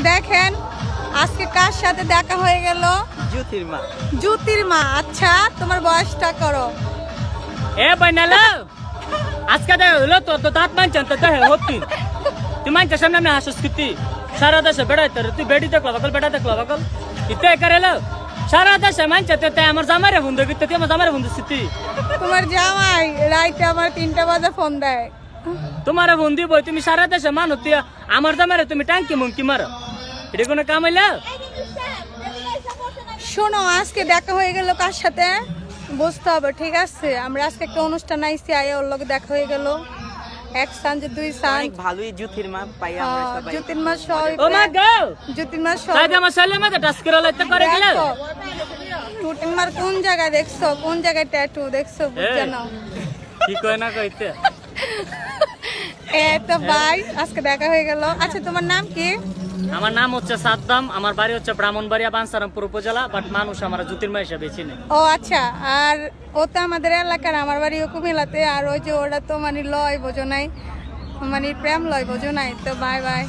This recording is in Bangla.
দেখেন আজকে কার সাথে দেখা হয়ে গেল? জ্যোতির মা। আচ্ছা তোমার বয়সটা করো। এ বাইনালো আজকে দেখা হলো তো দাঁত মানছেন তো দেখে হতি তুই মানছিস সামনে না সংস্কৃতি সারা দেশে বেড়াইতে তুই বেড়ি দেখলো বাকল বেড়া দেখলো বাকল ইতে করেলো সারা দেশে মানছে তো আমার জামাইরে ফোন দেবি তুই আমার জামাইরে ফোন দিচ্ছি তোমার জামাই রাইতে আমার 3টা বাজে ফোন দেয়। তোমার ফোন দিব তুমি সারা দেশে মানো তুই আমার জামাইরে তুমি টাঙ্কি মুঙ্কি মারো এটা কোনো কাম হইলো? শোনো আজকে দেখা হয়ে গেল কার সাথে বুঝতে হবে, ঠিক আছে? আমরা আজকে একটা অনুষ্ঠান আইছি, আয়া ওর লগে দেখা হয়ে গেল। এক সাঞ্জে দুই সাঞ্জ ভালোই জ্যোতির মা পাই আমরা সবাই। জ্যোতির মা সবাই ও মা গো জ্যোতির মা সব তাই আমার ছেলে মেয়ে টাচ করে লাইতে করে গেল জ্যোতির মার কোন জায়গায় দেখছো, কোন জায়গায় ট্যাটু দেখছো বুঝছো না? কি কয় না কইতে তো ভাই আজকে দেখা হয়ে গেল। আচ্ছা তোমার নাম কি? আমার নাম হচ্ছে সাদ্দাম, আমার বাড়ি হচ্ছে ব্রাহ্মণবাড়িয়া বাঞ্ছারামপুর উপজেলা, বাট মানুষ আমার জ্যোতির্ময় হিসেবে চিনে। ও আচ্ছা, আর ও তো আমাদের এলাকার, আমার বাড়িও কুমিল্লাতে। আর ওই যে ওরা তো মানে লয় বোঝো নাই, মানে প্রেম লয় বোঝো নাই। তো বাই বাই।